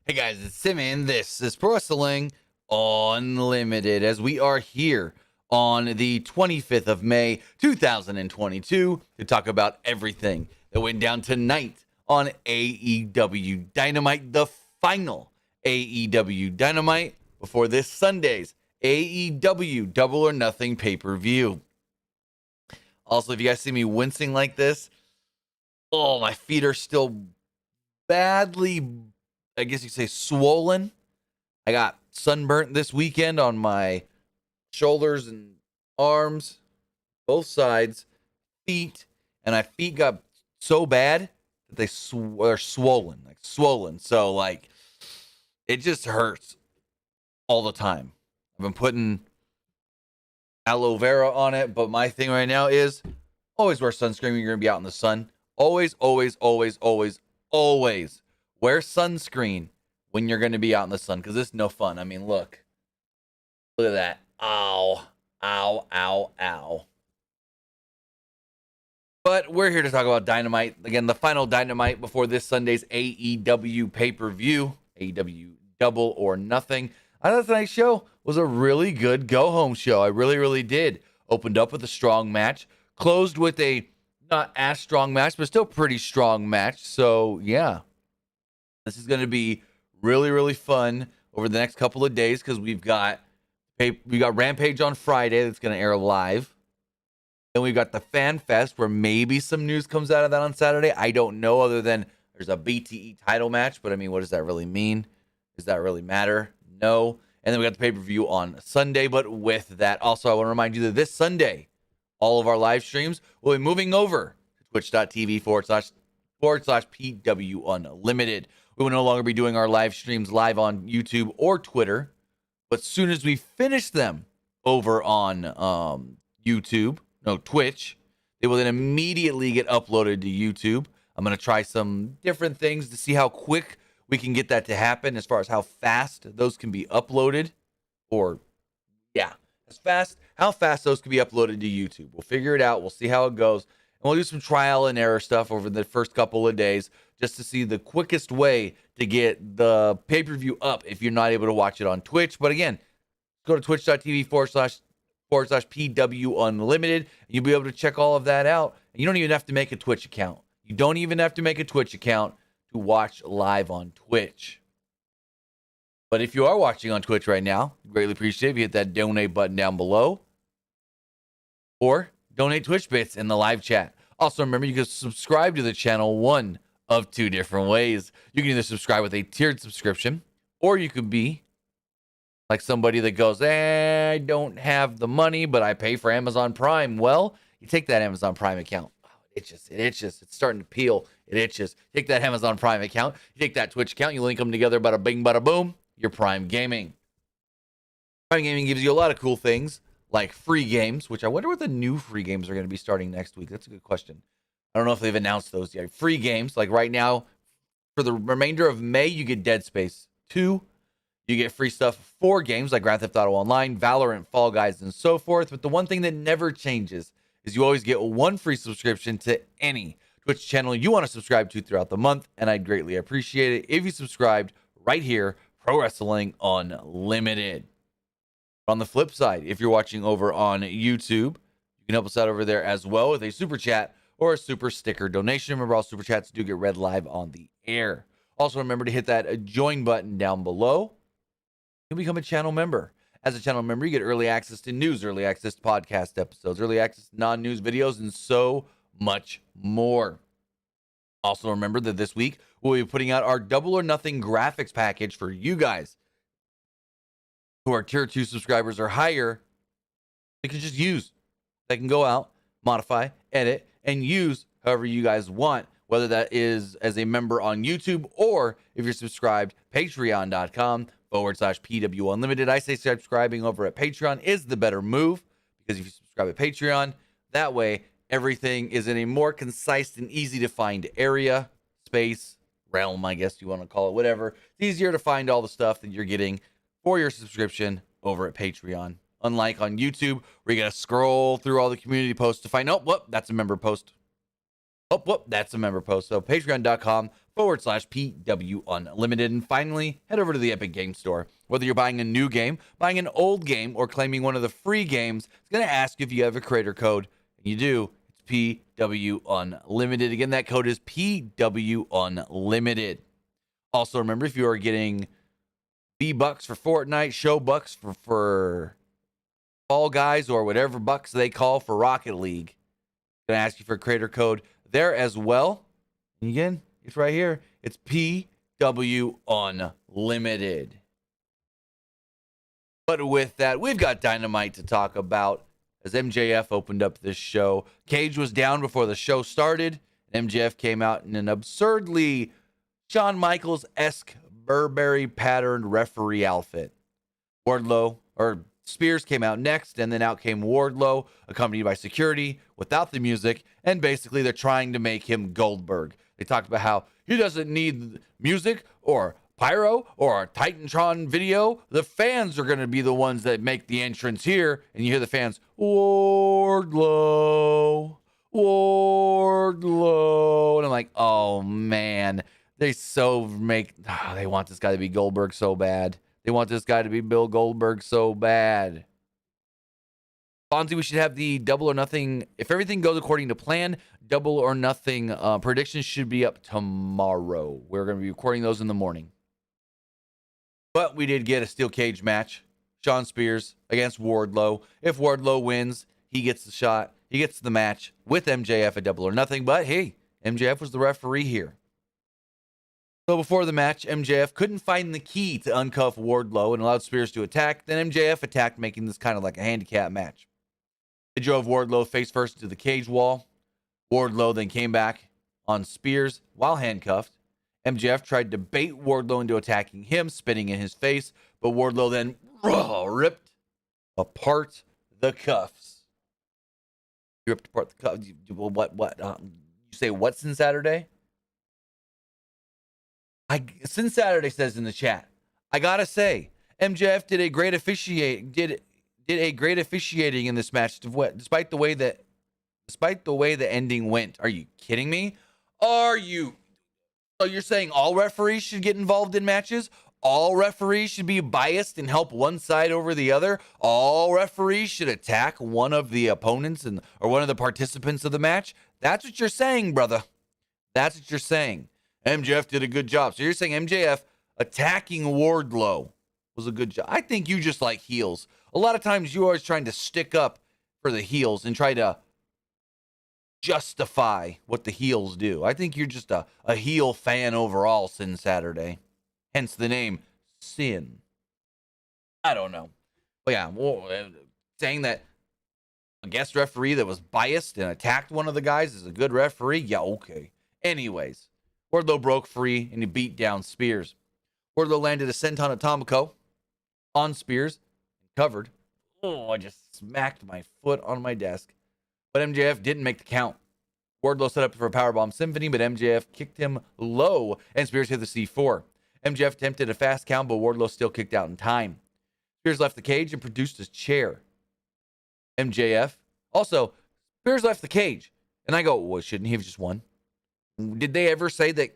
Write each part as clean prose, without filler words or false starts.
Hey guys, it's Simmy, and this is Pro Wrestling Unlimited as we are here on the 25th of May, 2022 to talk about everything that went down tonight on AEW Dynamite, the final AEW Dynamite before this Sunday's AEW Double or Nothing pay-per-view. Also, if you guys see me wincing like this, oh, my feet are still badly, I guess you could say, swollen. I got sunburnt this weekend on my shoulders and arms, both sides, feet, and my feet got so bad that they're swollen. So, like, it just hurts all the time. I've been putting aloe vera on it, but my thing right now is always wear sunscreen when you're going to be out in the sun. Always wear sunscreen when you're going to be out in the sun, because it's no fun. I mean, look at that. Ow. But we're here to talk about Dynamite. Again, the final Dynamite before this Sunday's AEW pay-per-view, AEW Double or Nothing. I thought tonight's show was a really good go-home show. I really did. Opened up with a strong match. Closed with a not as strong match, but still pretty strong match. So, yeah. This is going to be really fun over the next couple of days because we got Rampage on Friday that's going to air live. Then we've got the Fan Fest where maybe some news comes out of that on Saturday. I don't know, other than there's a BTE title match. But, I mean, what does that really mean? Does that really matter? No. And then we got the pay-per-view on Sunday. But with that, also, I want to remind you that this Sunday, all of our live streams will be moving over to twitch.tv/PWU Unlimited. We will no longer be doing our live streams live on YouTube or Twitter. But as soon as we finish them over on Twitch, they will then immediately get uploaded to YouTube. I'm going to try some different things to see how quick we can get that to happen as far as how fast those can be uploaded. How fast those can be uploaded to YouTube. We'll figure it out. We'll see how it goes. And we'll do some trial and error stuff over the first couple of days just to see the quickest way to get the pay-per-view up if you're not able to watch it on Twitch. But again, go to twitch.tv/PWU Unlimited, and you'll be able to check all of that out. And you don't even have to make a Twitch account. You don't even have to make a Twitch account to watch live on Twitch. But if you are watching on Twitch right now, greatly appreciate it if you hit that donate button down below. Or donate Twitch bits in the live chat. Also, remember, you can subscribe to the channel one of two different ways. You can either subscribe with a tiered subscription, or you could be like somebody that goes, I don't have the money, but I pay for Amazon Prime. Well, you take that Amazon Prime account. Oh, it itches. It's starting to peel. It itches. Take that Amazon Prime account. You take that Twitch account. You link them together. Bada bing, bada boom. You're Prime Gaming. Prime Gaming gives you a lot of cool things like free games, which I wonder what the new free games are going to be starting next week. That's a good question. I don't know if they've announced those yet. Free games, like right now, for the remainder of May, you get Dead Space 2. You get free stuff for games like Grand Theft Auto Online, Valorant, Fall Guys, and so forth. But the one thing that never changes is you always get one free subscription to any Twitch channel you want to subscribe to throughout the month. And I'd greatly appreciate it if you subscribed right here, Pro Wrestling Unlimited. On the flip side, if you're watching over on YouTube, you can help us out over there as well with a super chat or a super sticker donation. Remember, all super chats do get read live on the air. Also, remember to hit that join button down below. You'll become a channel member. As a channel member, you get early access to news, early access to podcast episodes, early access to non-news videos, and so much more. Also, remember that this week we'll be putting out our Double or Nothing graphics package for you guys who are tier 2 subscribers or higher. They can just use. They can go out, modify, edit, and use however you guys want, whether that is as a member on YouTube or if you're subscribed, patreon.com/PW Unlimited. I say subscribing over at Patreon is the better move, because if you subscribe at Patreon, that way everything is in a more concise and easy to find area, space, realm, I guess you want to call it, whatever. It's easier to find all the stuff that you're getting for your subscription over at Patreon. Unlike on YouTube, where you got to scroll through all the community posts to find, that's a member post. That's a member post. So patreon.com PW Unlimited. And finally, head over to the Epic Game Store. Whether you're buying a new game, buying an old game, or claiming one of the free games, it's going to ask if you have a creator code. And you do. It's PW Unlimited. Again, that code is PW Unlimited. Also, remember, if you are getting V-Bucks for Fortnite, show bucks for Fall Guys, or whatever bucks they call for Rocket League, I'm going to ask you for a creator code there as well. And again, it's right here. It's PW Unlimited. But with that, we've got Dynamite to talk about as MJF opened up this show. Cage was down before the show started. MJF came out in an absurdly Shawn Michaels-esque Burberry patterned referee outfit. Spears came out next, and then out came Wardlow, accompanied by security, without the music, and basically they're trying to make him Goldberg. They talked about how he doesn't need music or pyro or a Titantron video. The fans are going to be the ones that make the entrance here, and you hear the fans, Wardlow, Wardlow, and I'm like, oh man, they want this guy to be Goldberg so bad. They want this guy to be Bill Goldberg so bad. Fonzie, we should have the double or nothing. If everything goes according to plan, double or nothing predictions should be up tomorrow. We're going to be recording those in the morning. But we did get a steel cage match. Shawn Spears against Wardlow. If Wardlow wins, he gets the shot. He gets the match with MJF at double or nothing. But hey, MJF was the referee here. So before the match, MJF couldn't find the key to uncuff Wardlow and allowed Spears to attack. Then MJF attacked, making this kind of like a handicap match. They drove Wardlow face first into the cage wall. Wardlow then came back on Spears while handcuffed. MJF tried to bait Wardlow into attacking him, spitting in his face, but Wardlow then ripped apart the cuffs. He ripped apart the cuffs. What? You say what since Saturday? Since Saturday says in the chat, I gotta say, MJF did a great officiating in this match, despite the way the ending went. Are you kidding me? So you're saying all referees should get involved in matches? All referees should be biased and help one side over the other? All referees should attack one of the opponents or one of the participants of the match? That's what you're saying, brother. That's what you're saying. MJF did a good job. So you're saying MJF attacking Wardlow was a good job. I think you just like heels. A lot of times you're always trying to stick up for the heels and try to justify what the heels do. I think you're just a heel fan overall, Sin Saturday. Hence the name Sin. I don't know. But yeah, saying that a guest referee that was biased and attacked one of the guys is a good referee? Yeah, okay. Anyways, Wardlow broke free and he beat down Spears. Wardlow landed a senton atomico on Spears and covered. Oh, I just smacked my foot on my desk. But MJF didn't make the count. Wardlow set up for a powerbomb symphony, but MJF kicked him low and Spears hit the C4. MJF attempted a fast count, but Wardlow still kicked out in time. Spears left the cage and produced his chair. Spears left the cage. And I go, well, shouldn't he have just won? Did they ever say that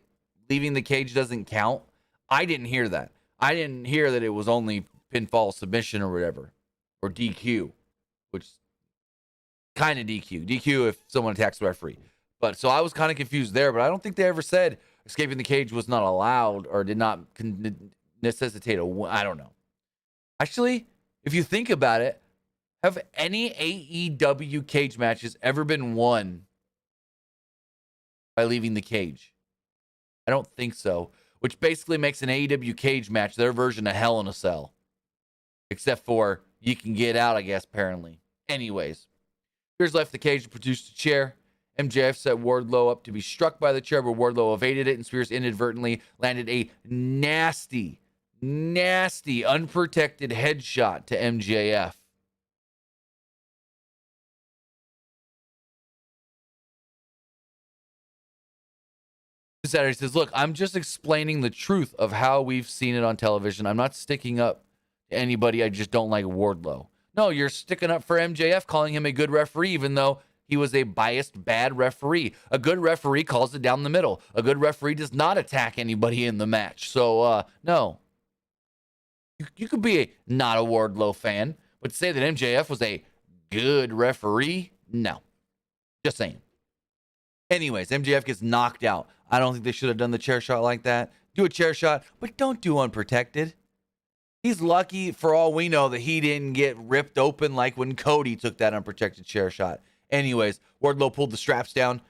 leaving the cage doesn't count? I didn't hear that. I didn't hear that it was only pinfall, submission, or whatever. Or DQ, which kind of DQ. DQ if someone attacks the referee. But so I was kind of confused there, but I don't think they ever said escaping the cage was not allowed or did not necessitate I don't know. Actually, if you think about it, have any AEW cage matches ever been won by leaving the cage? I don't think so. Which basically makes an AEW cage match their version of Hell in a Cell. Except for you can get out, I guess, apparently. Anyways, Spears left the cage and produced a chair. MJF set Wardlow up to be struck by the chair, but Wardlow evaded it, and Spears inadvertently landed a nasty, unprotected headshot to MJF. Saturday says, look, I'm just explaining the truth of how we've seen it on television. I'm not sticking up to anybody. I just don't like Wardlow. No, you're sticking up for MJF, calling him a good referee, even though he was a biased, bad referee. A good referee calls it down the middle. A good referee does not attack anybody in the match. So, no. You could be not a Wardlow fan, but to say that MJF was a good referee, no. Just saying. Anyways, MJF gets knocked out. I don't think they should have done the chair shot like that. Do a chair shot, but don't do unprotected. He's lucky, for all we know, that he didn't get ripped open like when Cody took that unprotected chair shot. Anyways, Wardlow pulled the straps down,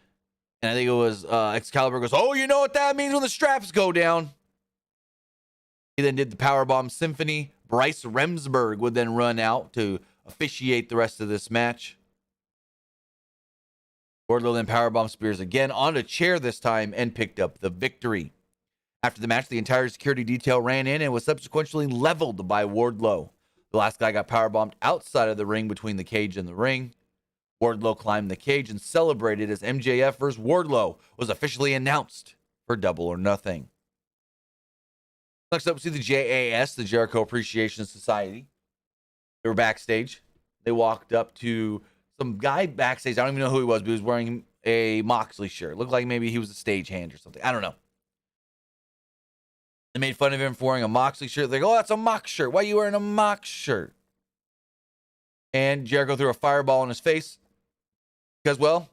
and I think it was Excalibur goes, oh, you know what that means when the straps go down. He then did the Powerbomb Symphony. Bryce Remsburg would then run out to officiate the rest of this match. Wardlow then Powerbomb Spears again on a chair this time and picked up the victory. After the match, the entire security detail ran in and was subsequently leveled by Wardlow. The last guy got powerbombed outside of the ring between the cage and the ring. Wardlow climbed the cage and celebrated as MJF vs. Wardlow was officially announced for Double or Nothing. Next up, we see the JAS, the Jericho Appreciation Society. They were backstage. They walked up to some guy backstage. I don't even know who he was, but he was wearing a Moxley shirt. Looked like maybe he was a stagehand or something. I don't know. They made fun of him for wearing a Moxley shirt. They go, oh, that's a Mox shirt. Why are you wearing a Mox shirt? And Jericho threw a fireball in his face because, well,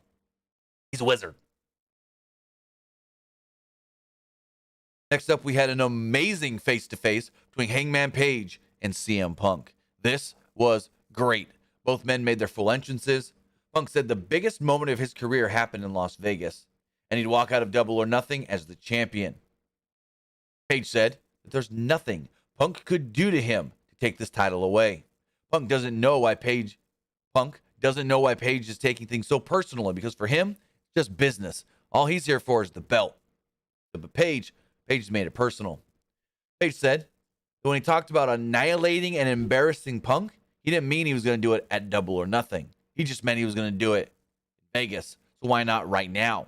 he's a wizard. Next up, we had an amazing face-to-face between Hangman Page and CM Punk. This was great. Both men made their full entrances. Punk said the biggest moment of his career happened in Las Vegas, and he'd walk out of Double or Nothing as the champion. Page said that there's nothing Punk could do to him to take this title away. Punk doesn't know why Page is taking things so personally, because for him, it's just business. All he's here for is the belt. But Page made it personal. Page said that when he talked about annihilating and embarrassing Punk, he didn't mean he was going to do it at Double or Nothing. He just meant he was going to do it in Vegas. So why not right now?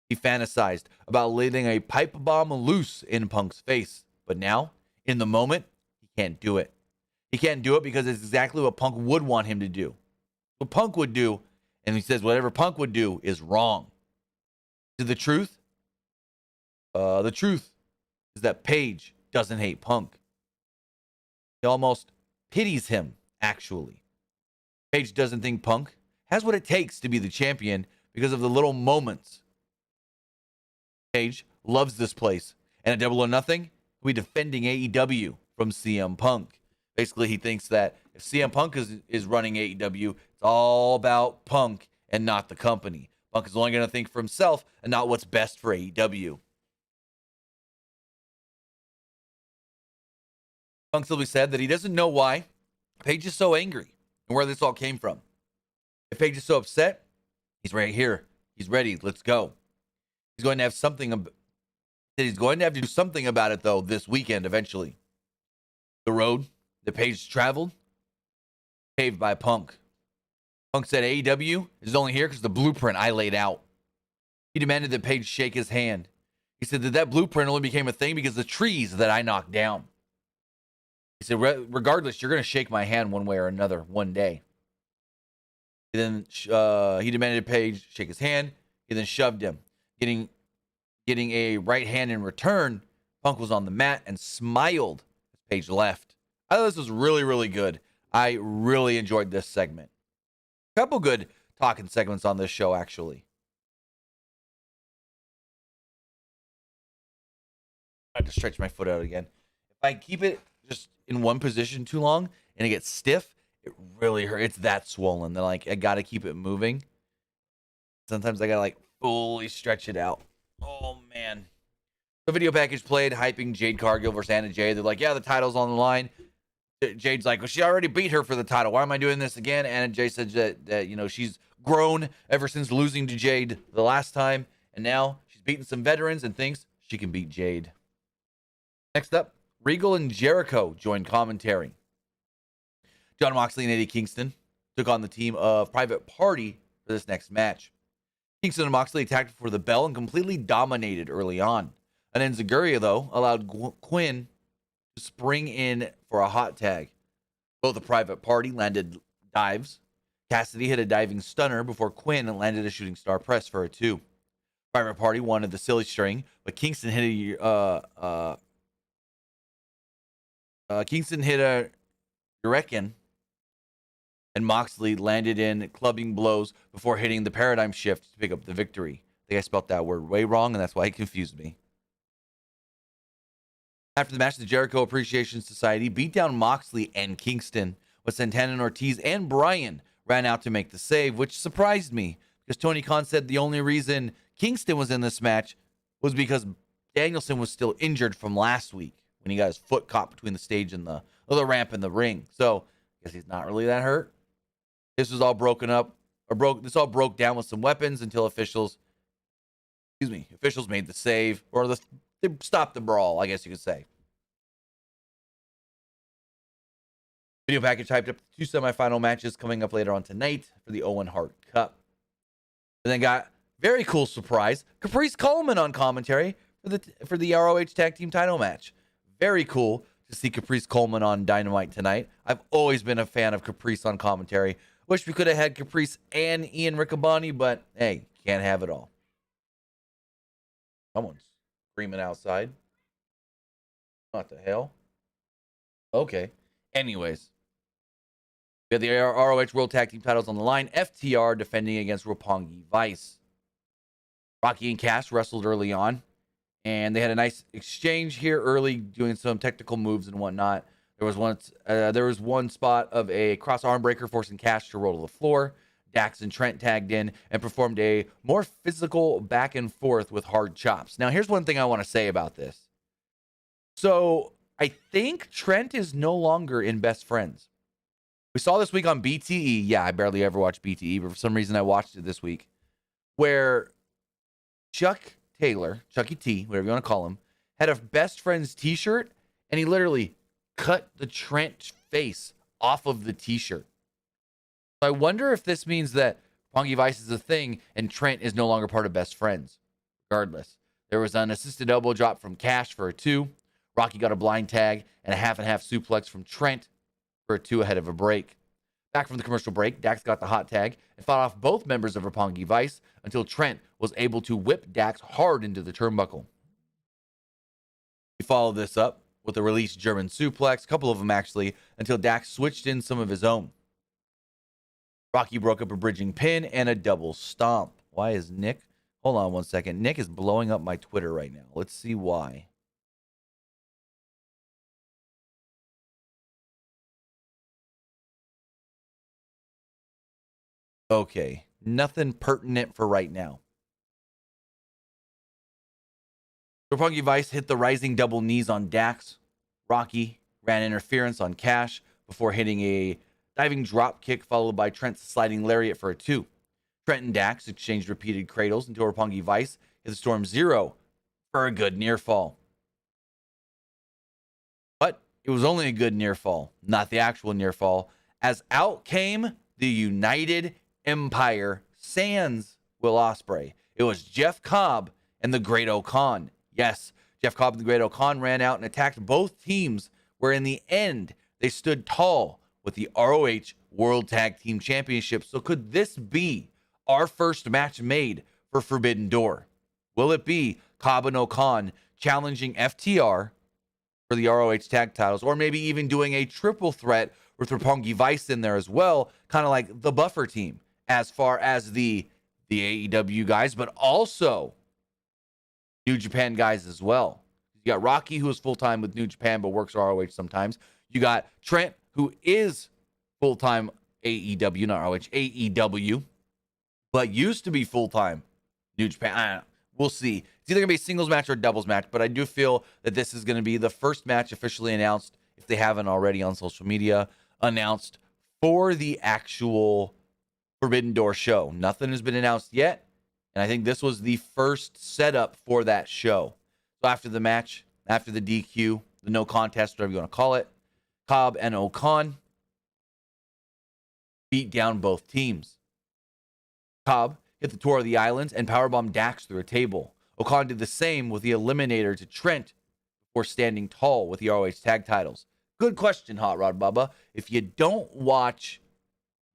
He fantasized about letting a pipe bomb loose in Punk's face. But now, in the moment, he can't do it. He can't do it because it's exactly what Punk would want him to do. What Punk would do, and he says whatever Punk would do is wrong. To the truth? The truth is that Page doesn't hate Punk. He almost pities him, actually. Page doesn't think Punk has what it takes to be the champion because of the little moments. Page loves this place, and at Double or Nothing, he'll be defending AEW from CM Punk. Basically, he thinks that if CM Punk is running AEW, it's all about Punk and not the company. Punk is only going to think for himself and not what's best for AEW. Punk simply said that he doesn't know why Page is so angry and where this all came from. If Page is so upset, he's right here. He's ready. Let's go. He's going to have something. He's going to have to do something about it, though, this weekend eventually. The road that Page traveled, paved by Punk. Punk said AEW is only here because the blueprint I laid out. He demanded that Page shake his hand. He said that blueprint only became a thing because of the trees that I knocked down. He said, regardless, you're going to shake my hand one way or another one day. He then he demanded Page shake his hand. He then shoved him. Getting a right hand in return, Punk was on the mat and smiled as Page left. I thought this was really, really good. I really enjoyed this segment. A couple good talking segments on this show, actually. I have to stretch my foot out again. If I keep it just in one position too long and it gets stiff, it really hurts. It's that swollen. Then I got to keep it moving. Sometimes I got to fully stretch it out. Oh, man. The video package played, hyping Jade Cargill versus Anna Jay. They're like, yeah, the title's on the line. Jade's like, well, she already beat her for the title. Why am I doing this again? Anna Jay said that she's grown ever since losing to Jade the last time. And now she's beating some veterans and thinks she can beat Jade. Next up, Regal and Jericho joined commentary. Jon Moxley and Eddie Kingston took on the team of Private Party for this next match. Kingston and Moxley attacked for the bell and completely dominated early on. And then Zaguria, though, allowed Quinn to spring in for a hot tag. Both the Private Party landed dives. Cassidy hit a diving stunner before Quinn landed a shooting star press for a 2. Private Party wanted the silly string, but Kingston hit a Hurricane, and Moxley landed in clubbing blows before hitting the paradigm shift to pick up the victory. I think I spelled that word way wrong, and that's why it confused me. After the match, the Jericho Appreciation Society beat down Moxley and Kingston, but Santana and Ortiz and Bryan ran out to make the save, which surprised me because Tony Khan said the only reason Kingston was in this match was because Danielson was still injured from last week when he got his foot caught between the stage and the ramp and the ring. So I guess he's not really that hurt. This was all broken up, this all broke down with some weapons until officials made the save, or they stopped the brawl, I guess you could say. Video package hyped up 2 semifinal matches coming up later on tonight for the Owen Hart Cup. And then got very cool surprise, Caprice Coleman on commentary for the ROH Tag Team title match. Very cool to see Caprice Coleman on Dynamite tonight. I've always been a fan of Caprice on commentary. Wish we could have had Caprice and Ian Riccaboni, but hey, can't have it all. Someone's screaming outside. What the hell? Okay. Anyways, we have the ROH World Tag Team titles on the line. FTR defending against Roppongi Vice. Rocky and Cass wrestled early on, and they had a nice exchange here early, doing some technical moves and whatnot. There was one spot of a cross arm breaker forcing Cass to roll to the floor. Dax and Trent tagged in and performed a more physical back and forth with hard chops. Now, here's one thing I want to say about this. So, I think Trent is no longer in Best Friends. We saw this week on BTE. Yeah, I barely ever watch BTE, but for some reason I watched it this week, where Chuck Taylor, Chucky T, whatever you want to call him, had a Best Friends T-shirt, and he literally cut the Trent face off of the T-shirt. So I wonder if this means that Roppongi Vice is a thing and Trent is no longer part of Best Friends. Regardless, there was an assisted elbow drop from Cash for a 2. Rocky got a blind tag and a half-and-half suplex from Trent for a 2 ahead of a break. Back from the commercial break, Dax got the hot tag and fought off both members of Roppongi Vice until Trent was able to whip Dax hard into the turnbuckle. He followed this up with a released German suplex, a couple of them actually, until Dax switched in some of his own. Rocky broke up a bridging pin and a double stomp. Why is Nick? Hold on one second. Nick is blowing up my Twitter right now. Let's see why. Okay, nothing pertinent for right now. Roppongi Vice hit the rising double knees on Dax. Rocky ran interference on Cash before hitting a diving drop kick followed by Trent's sliding lariat for a 2. Trent and Dax exchanged repeated cradles until Roppongi Vice hit the Storm Zero for a good near fall. But it was only a good near fall, not the actual near fall, as out came the United Empire sans Will Ospreay. It was Jeff Cobb and the Great O'Khan. Yes, Jeff Cobb and the Great O'Khan ran out and attacked both teams, where in the end, they stood tall with the ROH World Tag Team Championship. So could this be our first match made for Forbidden Door? Will it be Cobb and O'Khan challenging FTR for the ROH tag titles, or maybe even doing a triple threat with Roppongi Vice in there as well, kind of like the buffer team as far as the AEW guys, but also New Japan guys as well. You got Rocky, who is full-time with New Japan but works ROH sometimes. You got Trent, who is full-time AEW, not ROH, AEW, but used to be full-time New Japan. We'll see. It's either going to be a singles match or a doubles match, but I do feel that this is going to be the first match officially announced, if they haven't already on social media, announced for the actual Forbidden Door show. Nothing has been announced yet, and I think this was the first setup for that show. So after the match, after the DQ, the no contest, whatever you want to call it, Cobb and O'Khan beat down both teams. Cobb hit the Tour of the Islands and powerbombed Dax through a table. O'Khan did the same with the Eliminator to Trent before standing tall with the ROH tag titles. Good question, Hot Rod Bubba. If you don't watch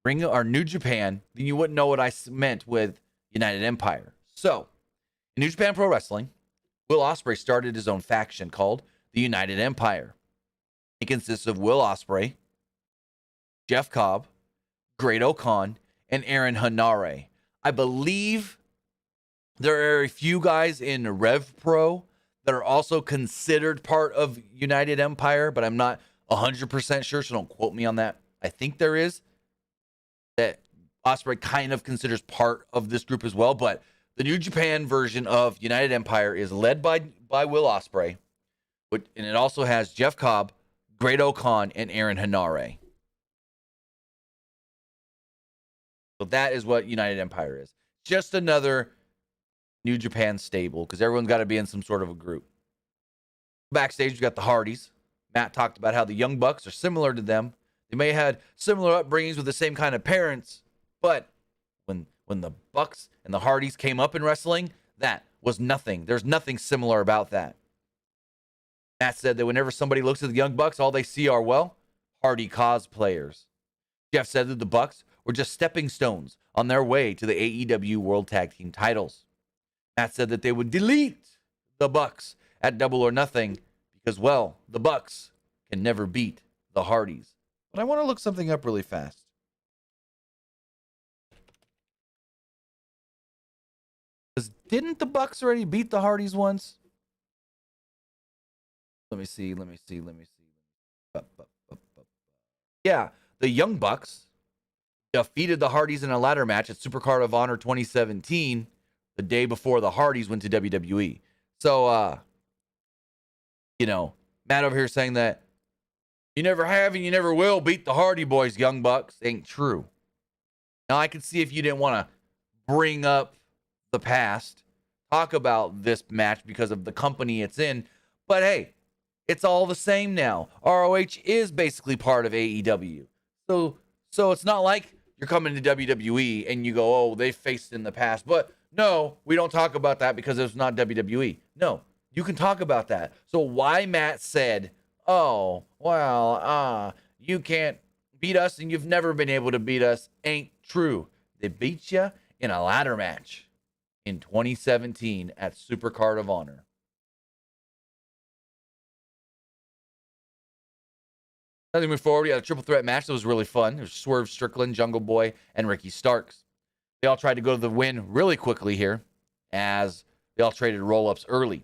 Ring or New Japan, then you wouldn't know what I meant with United Empire. So, in New Japan Pro Wrestling, Will Ospreay started his own faction called the United Empire. It consists of Will Ospreay, Jeff Cobb, Great O'Khan, and Aaron Hanare. I believe there are a few guys in Rev Pro that are also considered part of United Empire, but I'm not 100% sure, so don't quote me on that. I think there is, that Ospreay kind of considers part of this group as well, but the New Japan version of United Empire is led by Will Ospreay, and it also has Jeff Cobb, Great O'Khan, and Aaron Hanare. So that is what United Empire is. Just another New Japan stable, because everyone's got to be in some sort of a group. Backstage, we got the Hardys. Matt talked about how the Young Bucks are similar to them. They may have had similar upbringings with the same kind of parents, but when the Bucks and the Hardys came up in wrestling, that was nothing. There's nothing similar about that. Matt said that whenever somebody looks at the Young Bucks, all they see are, well, Hardy cosplayers. Jeff said that the Bucks were just stepping stones on their way to the AEW World Tag Team titles. Matt said that they would delete the Bucks at Double or Nothing because, well, the Bucks can never beat the Hardys. But I want to look something up really fast. Because didn't the Bucks already beat the Hardys once? Let me see. Yeah, the Young Bucks defeated the Hardys in a ladder match at Supercard of Honor 2017, the day before the Hardys went to WWE. So, Matt over here saying that you never have and you never will beat the Hardy Boys, Young Bucks, ain't true. Now, I could see if you didn't want to bring up the past, talk about this match because of the company it's in, but hey, it's all the same now. ROH is basically part of AEW. So it's not like you're coming to WWE and you go, oh, they faced in the past. But no, we don't talk about that because it's not WWE. No, you can talk about that. So why Matt said, oh, well, you can't beat us and you've never been able to beat us ain't true. They beat you in a ladder match in 2017 at Supercard of Honor. As we move forward, we had a triple threat match that was really fun. It was Swerve Strickland, Jungle Boy, and Ricky Starks. They all tried to go to the win really quickly here as they all traded roll-ups early.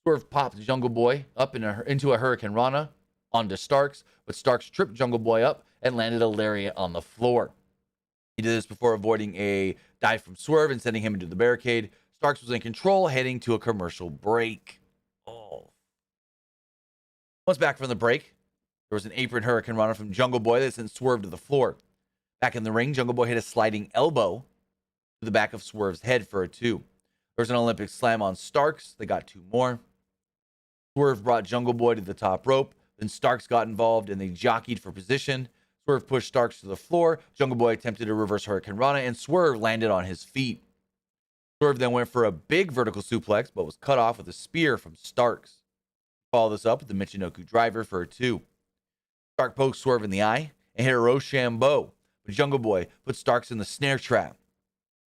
Swerve popped Jungle Boy up into a Hurricane Rana onto Starks, but Starks tripped Jungle Boy up and landed a lariat on the floor. He did this before avoiding a dive from Swerve and sending him into the barricade. Starks was in control, heading to a commercial break. Once back from the break, there was an apron Hurricane Rana from Jungle Boy that sent Swerve to the floor. Back in the ring, Jungle Boy hit a sliding elbow to the back of Swerve's head for a 2. There was an Olympic slam on Starks. They got 2 more. Swerve brought Jungle Boy to the top rope. Then Starks got involved and they jockeyed for position. Swerve pushed Starks to the floor. Jungle Boy attempted a reverse Hurricane Rana and Swerve landed on his feet. Swerve then went for a big vertical suplex but was cut off with a spear from Starks. Followed this up with the Michinoku driver for a 2. Stark poked Swerve in the eye and hit a Rochambeau, but Jungle Boy put Starks in the snare trap.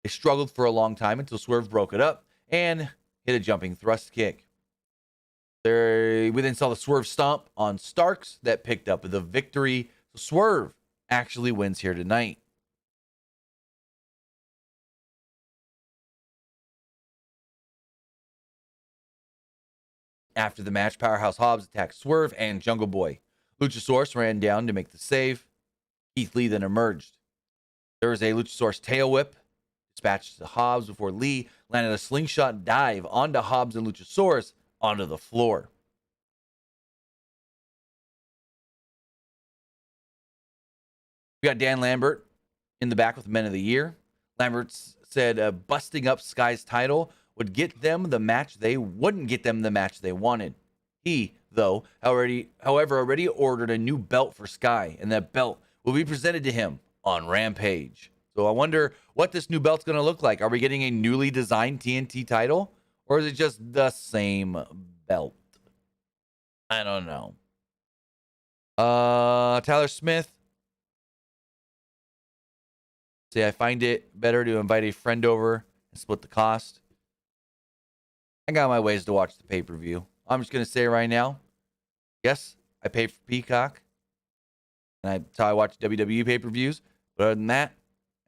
They struggled for a long time until Swerve broke it up and hit a jumping thrust kick. We then saw the Swerve stomp on Starks that picked up the victory. So Swerve actually wins here tonight. After the match, Powerhouse Hobbs attacked Swerve and Jungle Boy. Luchasaurus ran down to make the save. Keith Lee then emerged. There was a Luchasaurus tail whip dispatched to Hobbs before Lee landed a slingshot dive onto Hobbs and Luchasaurus onto the floor. We got Dan Lambert in the back with Men of the Year. Lambert said busting up Sky's title would get them the match wouldn't get them the match they wanted. He, though, already ordered a new belt for Sky, and that belt will be presented to him on Rampage. So I wonder what this new belt's going to look like. Are we getting a newly designed TNT title, or is it just the same belt? I don't know. Tyler Smith Say, I find it better to invite a friend over and split the cost. I got my ways to watch the pay-per-view. I'm just going to say right now, yes, I pay for Peacock. And that's how I watch WWE pay-per-views. But other than that,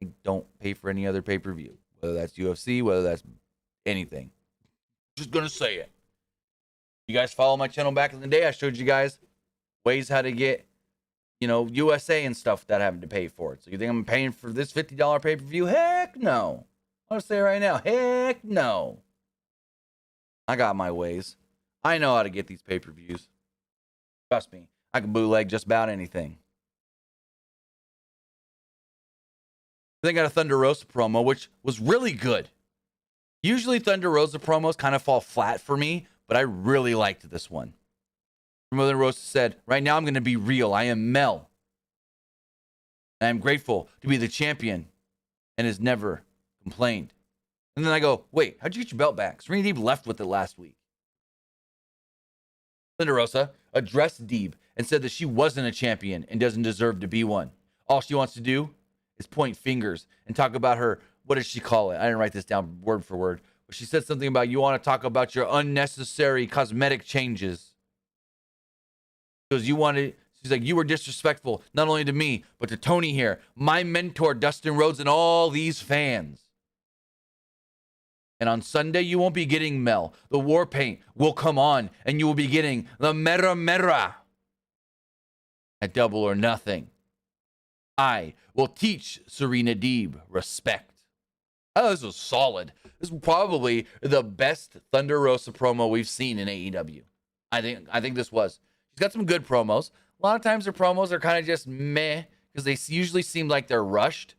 I don't pay for any other pay-per-view. Whether that's UFC, whether that's anything. Just going to say it. You guys follow my channel back in the day, I showed you guys ways how to get, USA and stuff without having to pay for it. So you think I'm paying for this $50 pay-per-view? Heck no. I'm going to say it right now. Heck no. I got my ways. I know how to get these pay-per-views. Trust me. I can bootleg just about anything. They got a Thunder Rosa promo, which was really good. Usually Thunder Rosa promos kind of fall flat for me, but I really liked this one. Thunder Rosa said, right now I'm going to be real. I am Mel. I am grateful to be the champion and has never complained. And then I go, wait, how'd you get your belt back? Serena Deeb left with it last week. Thunder Rosa addressed Deeb and said that she wasn't a champion and doesn't deserve to be one. All she wants to do is point fingers and talk about her, what did she call it? I didn't write this down word for word. But she said something about you want to talk about your unnecessary cosmetic changes. Because she's like, you were disrespectful, not only to me, but to Toni here, my mentor, Dustin Rhodes, and all these fans. And on Sunday, you won't be getting Mel. The war paint will come on, and you will be getting the Mera Mera at Double or Nothing. I will teach Serena Deeb respect. Oh, this was solid. This is probably the best Thunder Rosa promo we've seen in AEW. I think this was. She's got some good promos. A lot of times her promos are kind of just meh because they usually seem like they're rushed.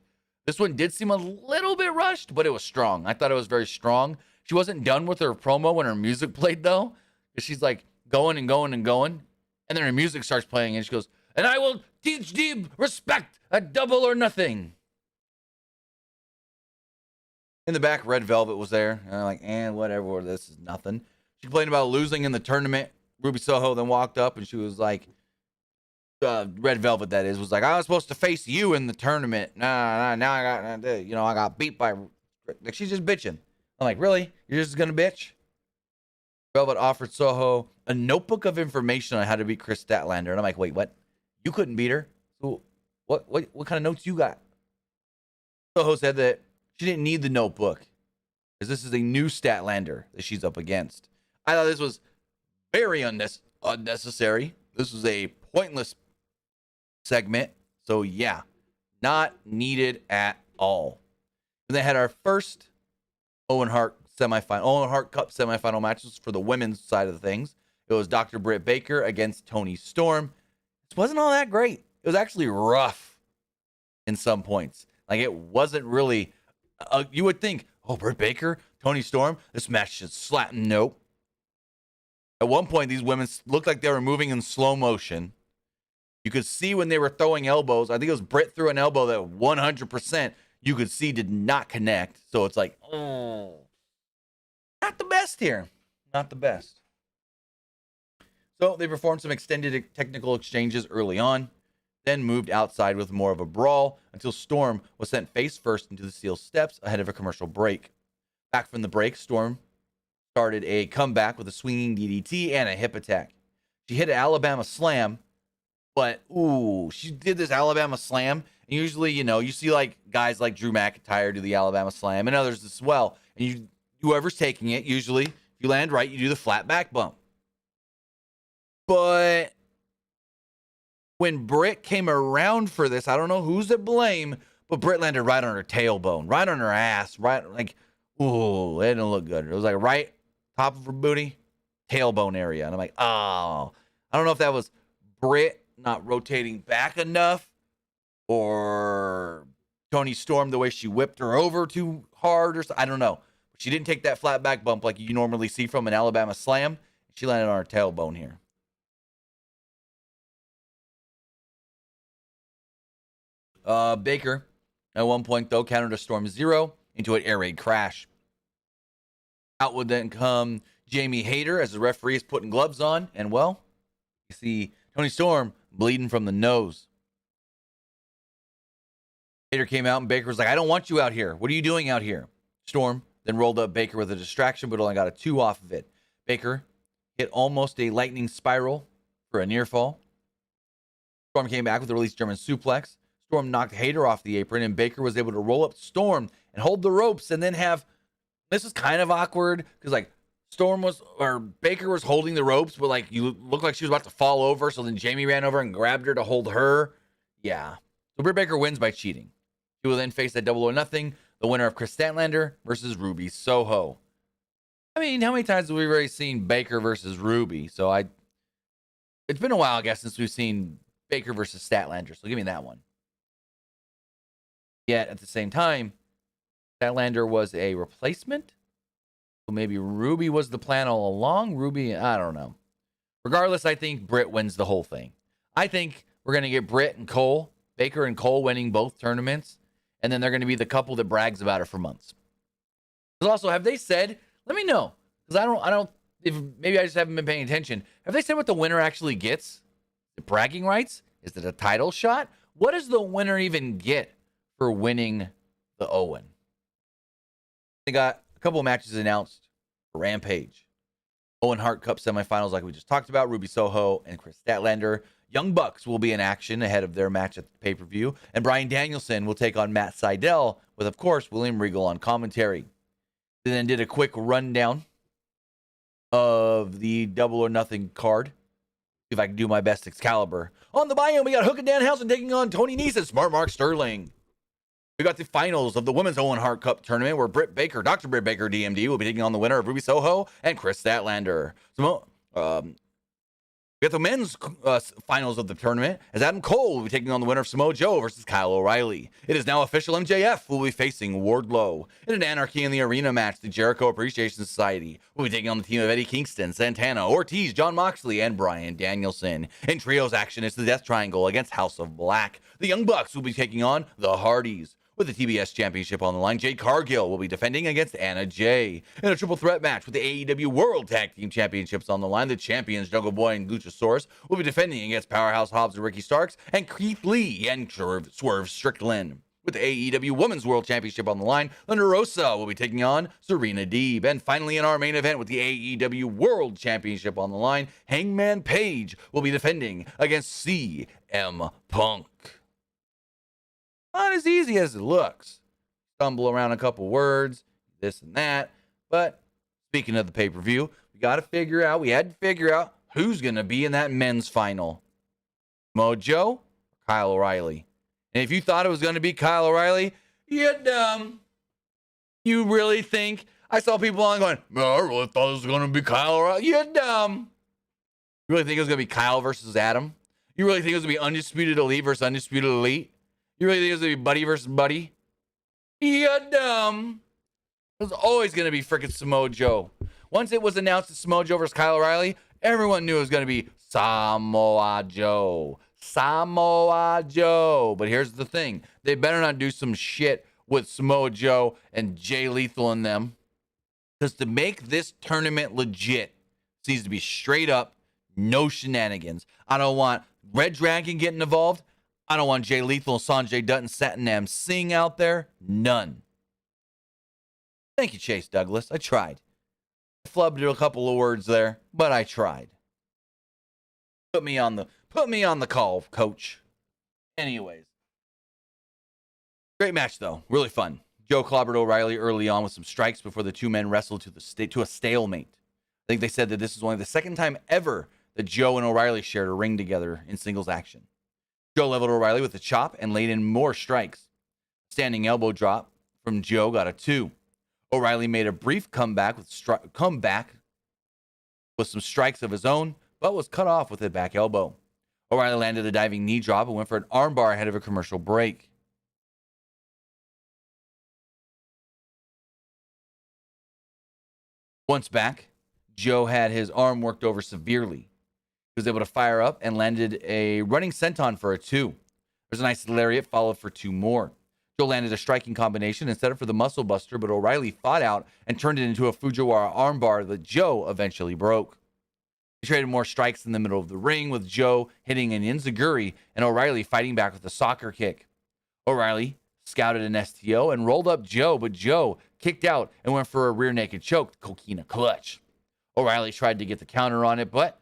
This one did seem a little bit rushed, but it was strong. I thought it was very strong. She wasn't done with her promo when her music played, though. Because she's like going and going and going. And then her music starts playing and she goes, and I will teach Deeb respect at Double or Nothing. In the back, Red Velvet was there. And I'm like, whatever, this is nothing. She complained about losing in the tournament. Ruby Soho then walked up and she was like, Red Velvet, that is, was like, I was supposed to face you in the tournament. Nah, now I got beat by, like, she's just bitching. I'm like, really? You're just gonna bitch? Velvet offered Soho a notebook of information on how to beat Chris Statlander. And I'm like, wait, what? You couldn't beat her? So what kind of notes you got? Soho said that she didn't need the notebook because this is a new Statlander that she's up against. I thought this was very unnecessary. This was a pointless segment. So yeah, not needed at all. And they had our first Owen Hart Cup semifinal matches for the women's side of the things. It was Dr. Britt Baker against Toni Storm. This wasn't all that great. It was actually rough in some points. Like, it wasn't really, you would think, oh, Britt Baker, Toni Storm, this match should slap. Nope. At one point, these women looked like they were moving in slow motion. You could see when they were throwing elbows. I think it was Britt threw an elbow that 100% you could see did not connect. So it's like, oh, not the best here. Not the best. So they performed some extended technical exchanges early on, then moved outside with more of a brawl until Storm was sent face first into the steel steps ahead of a commercial break. Back from the break, Storm started a comeback with a swinging DDT and a hip attack. She hit an Alabama slam, but she did this Alabama slam. And usually, you see like guys like Drew McIntyre do the Alabama slam and others as well. And whoever's taking it, usually, if you land right, you do the flat back bump. But when Britt came around for this, I don't know who's to blame, but Britt landed right on her tailbone, right on her ass, right like, it didn't look good. It was like right top of her booty, tailbone area. And I'm like, oh, I don't know if that was Britt not rotating back enough or Toni Storm, the way she whipped her over too hard or something. I don't know. But she didn't take that flat back bump like you normally see from an Alabama slam. She landed on her tailbone here. Baker, at one point, though, countered a Storm 0 into an air raid crash. Out would then come Jamie Hayter as the referee is putting gloves on. And, well, you see Toni Storm bleeding from the nose. Baker came out and Baker was like, I don't want you out here. What are you doing out here? Storm then rolled up Baker with a distraction, but only got a 2 off of it. Baker hit almost a lightning spiral for a near fall. Storm came back with a release German suplex. Storm knocked Hayter off the apron, and Baker was able to roll up Storm and hold the ropes, and then have, this is kind of awkward because like Baker was holding the ropes, but like you looked like she was about to fall over, so then Jamie ran over and grabbed her to hold her. Yeah. So Britt Baker wins by cheating. She will then face at Double or Nothing, the winner of Chris Statlander versus Ruby Soho. I mean, how many times have we already seen Baker versus Ruby? So it's been a while, I guess, since we've seen Baker versus Statlander. So give me that one. Yet at the same time, Statlander was a replacement. So maybe Ruby was the plan all along. Ruby, I don't know. Regardless, I think Britt wins the whole thing. I think we're going to get Britt and Cole, Baker and Cole winning both tournaments. And then they're going to be the couple that brags about it for months. Because also, have they said, let me know. Because I don't, if maybe I just haven't been paying attention. Have they said what the winner actually gets? Is it bragging rights? Is it a title shot? What does the winner even get for winning the Owen? They got a couple of matches announced for Rampage. Owen Hart Cup semifinals, like we just talked about. Ruby Soho and Chris Statlander. Young Bucks will be in action ahead of their match at the pay-per-view. And Bryan Danielson will take on Matt Sydal with, of course, William Regal on commentary. They then did a quick rundown of the Double or Nothing card. See if I can do my best Excalibur. On the buy-in, we got Hook and Danhausen taking on Tony Nese and Smart Mark Sterling. We got the finals of the Women's Owen Hart Cup tournament where Dr. Britt Baker, DMD, will be taking on the winner of Ruby Soho and Chris Statlander. We got the men's finals of the tournament as Adam Cole will be taking on the winner of Samoa Joe versus Kyle O'Reilly. It is now official, MJF will be facing Wardlow. In an Anarchy in the Arena match, the Jericho Appreciation Society will be taking on the team of Eddie Kingston, Santana, Ortiz, John Moxley, and Bryan Danielson. In trios action, it's the Death Triangle against House of Black. The Young Bucks will be taking on the Hardys. With the TBS Championship on the line, Jade Cargill will be defending against Anna Jay. In a triple threat match with the AEW World Tag Team Championships on the line, the champions Jungle Boy and Luchasaurus will be defending against Powerhouse Hobbs and Ricky Starks, and Keith Lee and Swerve Strickland. With the AEW Women's World Championship on the line, Thunder Rosa will be taking on Serena Deeb. And finally, in our main event with the AEW World Championship on the line, Hangman Page will be defending against CM Punk. Not as easy as it looks. Stumble around a couple words, this and that. But speaking of the pay-per-view, we had to figure out who's going to be in that men's final. Mojo or Kyle O'Reilly? And if you thought it was going to be Kyle O'Reilly, you're dumb. You really think? I saw people on going, no, I really thought it was going to be Kyle O'Reilly. You're dumb. You really think it was going to be Kyle versus Adam? You really think it was going to be Undisputed Elite versus Undisputed Elite? You really think it was going to be Buddy versus Buddy? You're dumb. It was always going to be freaking Samoa Joe. Once it was announced that Samoa Joe versus Kyle O'Reilly, everyone knew it was going to be Samoa Joe. Samoa Joe. But here's the thing. They better not do some shit with Samoa Joe and Jay Lethal in them. Because to make this tournament legit, it needs to be straight up, no shenanigans. I don't want Red Dragon getting involved. I don't want Jay Lethal and Sanjay Dutt and Satnam Singh out there. None. Thank you, Chase Douglas. I tried. I flubbed a couple of words there, but I tried. Put me on the call, coach. Anyways. Great match, though. Really fun. Joe clobbered O'Reilly early on with some strikes before the two men wrestled to a stalemate. I think they said that this is only the second time ever that Joe and O'Reilly shared a ring together in singles action. Joe leveled O'Reilly with a chop and laid in more strikes. Standing elbow drop from Joe got a 2. O'Reilly made a brief comeback with some strikes of his own, but was cut off with a back elbow. O'Reilly landed a diving knee drop and went for an armbar ahead of a commercial break. Once back, Joe had his arm worked over severely. He was able to fire up and landed a running senton for a 2. There's a nice lariat followed for 2 more. Joe landed a striking combination and set up for the muscle buster, but O'Reilly fought out and turned it into a Fujiwara armbar that Joe eventually broke. He traded more strikes in the middle of the ring, with Joe hitting an enziguri and O'Reilly fighting back with a soccer kick. O'Reilly scouted an STO and rolled up Joe, but Joe kicked out and went for a rear naked choke, coquina clutch. O'Reilly tried to get the counter on it, but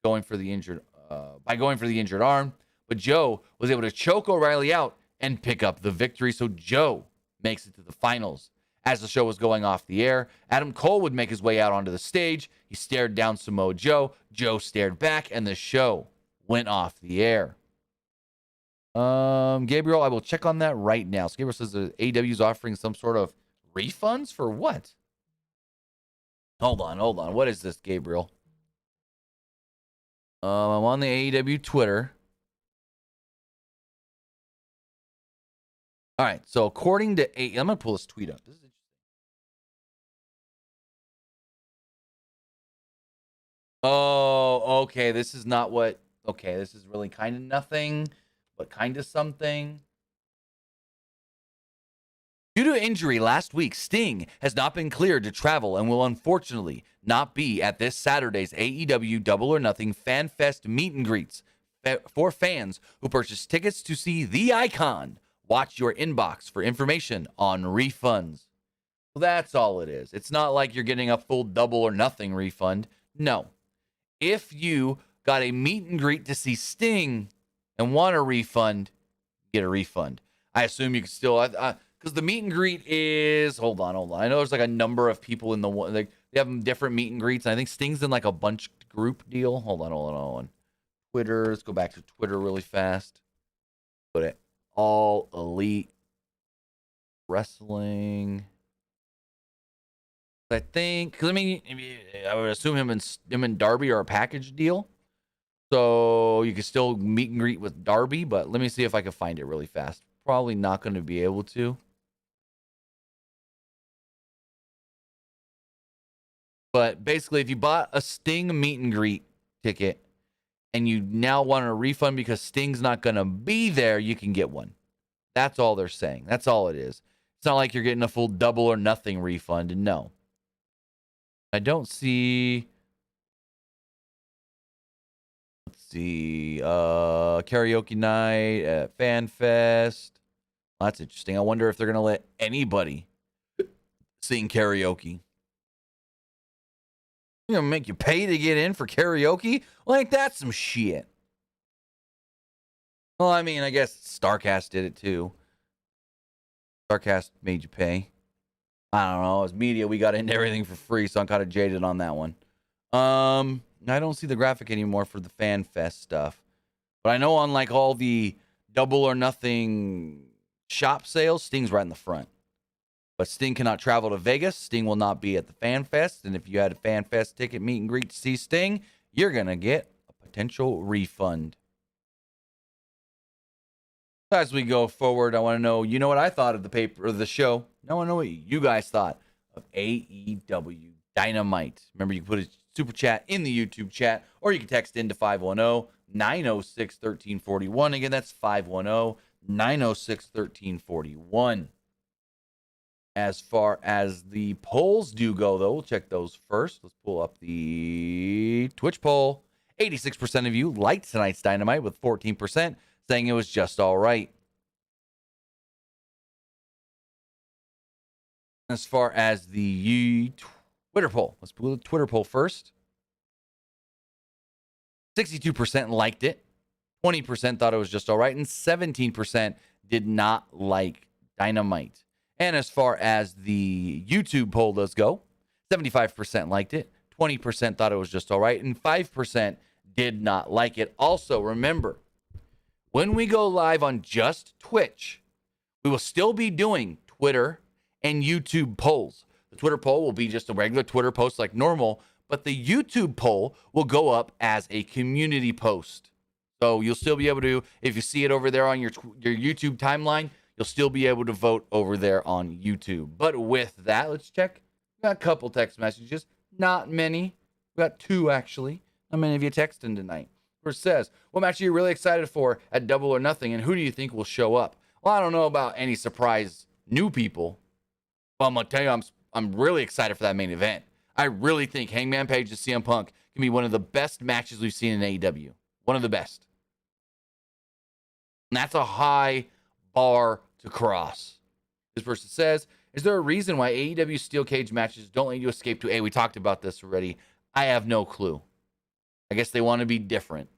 going for the injured arm, but Joe was able to choke O'Reilly out and pick up the victory. So Joe makes it to the finals. As the show was going off the air, Adam Cole would make his way out onto the stage. He stared down Samoa Joe. Joe stared back, and the show went off the air. Gabriel, I will check on that right now. So Gabriel says the AEW is offering some sort of refunds for what? Hold on. What is this, Gabriel? I'm on the AEW Twitter. All right, so according to I'm going to pull this tweet up. This is interesting. Oh, okay. This is not what... Okay, this is really kind of nothing, but kind of something. Due to injury last week, Sting has not been cleared to travel and will unfortunately not be at this Saturday's AEW Double or Nothing Fan Fest meet and greets. For fans who purchase tickets to see the icon, watch your inbox for information on refunds. Well, that's all it is. It's not like you're getting a full Double or Nothing refund. No. If you got a meet and greet to see Sting and want a refund, get a refund. I assume you can still... because the meet and greet is... Hold on. I know there's like a number of people in the one... They have different meet and greets. And I think Sting's in like a bunch group deal. Hold on. Twitter. Let's go back to Twitter really fast. Put it. All Elite Wrestling. I think... Because, I mean, I would assume him and Darby are a package deal. So you can still meet and greet with Darby. But let me see if I can find it really fast. Probably not going to be able to. But basically, if you bought a Sting meet and greet ticket and you now want a refund because Sting's not going to be there, you can get one. That's all they're saying. That's all it is. It's not like you're getting a full Double or Nothing refund. No. I don't see... Let's see. Karaoke night at Fan Fest. That's interesting. I wonder if they're going to let anybody sing karaoke. You're going to make you pay to get in for karaoke? Like, that's some shit. Well, I mean, I guess StarCast did it too. StarCast made you pay. I don't know. As media, we got into everything for free, so I'm kind of jaded on that one. I don't see the graphic anymore for the Fan Fest stuff. But I know on like all the Double or Nothing shop sales, Sting's right in the front. But Sting cannot travel to Vegas. Sting will not be at the Fan Fest. And if you had a Fan Fest ticket meet and greet to see Sting, you're going to get a potential refund. As we go forward, I want to know, what I thought of the paper or the show. I want to know what you guys thought of AEW Dynamite. Remember, you can put a super chat in the YouTube chat, or you can text into 510-906-1341. Again, that's 510-906-1341. As far as the polls do go, though, we'll check those first. Let's pull up the Twitch poll. 86% of you liked tonight's Dynamite, with 14% saying it was just all right. As far as the Twitter poll, let's pull the Twitter poll first. 62% liked it. 20% thought it was just all right. And 17% did not like Dynamite. And as far as the YouTube poll does go, 75% liked it. 20% thought it was just all right. And 5% did not like it. Also, remember, when we go live on just Twitch, we will still be doing Twitter and YouTube polls. The Twitter poll will be just a regular Twitter post like normal, but the YouTube poll will go up as a community post. So you'll still be able to, if you see it over there on your YouTube timeline, you'll still be able to vote over there on YouTube. But with that, let's check. We got a couple text messages. Not many. We got 2, actually. How many of you texting tonight? Where it says, what match are you really excited for at Double or Nothing, and who do you think will show up? Well, I don't know about any surprise new people. Well, I'm going to tell you, I'm really excited for that main event. I really think Hangman Page and CM Punk can be one of the best matches we've seen in AEW. One of the best. And that's a high bar to cross. This person says, is there a reason why AEW steel cage matches don't let you escape to A? We talked about this already. I have no clue. I guess they want to be different.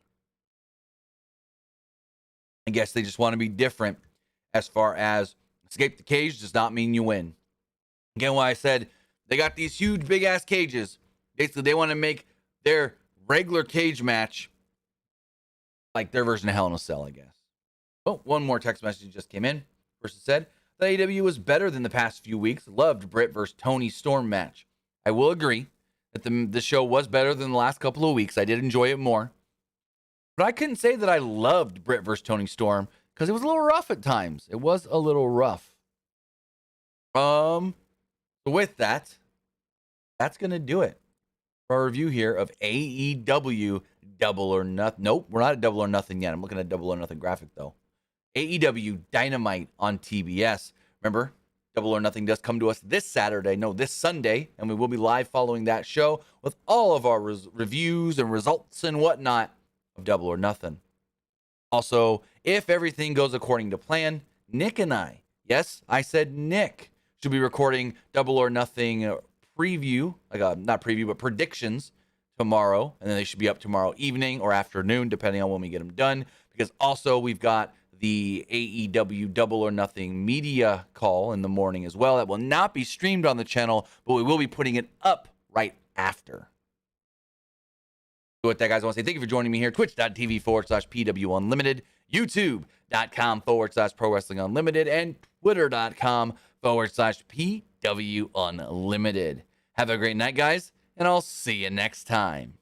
I guess they just want to be different as far as escape the cage does not mean you win. Again, why I said they got these huge, big-ass cages. Basically, they want to make their regular cage match like their version of Hell in a Cell, I guess. Oh, one more text message just came in. Person said that AEW was better than the past few weeks. Loved Britt versus Toni Storm match. I will agree that the show was better than the last couple of weeks. I did enjoy it more. But I couldn't say that I loved Britt versus Toni Storm because it was a little rough at times. It was a little rough. So with that, that's going to do it for our review here of AEW Double or Nothing. Nope, we're not at Double or Nothing yet. I'm looking at Double or Nothing graphic, though. AEW Dynamite on TBS. Remember, Double or Nothing does come to us this Sunday, and we will be live following that show with all of our reviews and results and whatnot of Double or Nothing. Also, if everything goes according to plan, Nick and I, yes, I said Nick, should be recording Double or Nothing preview, not preview, but predictions tomorrow, and then they should be up tomorrow evening or afternoon, depending on when we get them done, because also we've got the AEW Double or Nothing media call in the morning as well. That will not be streamed on the channel, but we will be putting it up right after. So with that, guys, I want to say thank you for joining me here. Twitch.tv/PW Unlimited, YouTube.com/Pro Wrestling Unlimited, and Twitter.com/PW Unlimited. Have a great night, guys, and I'll see you next time.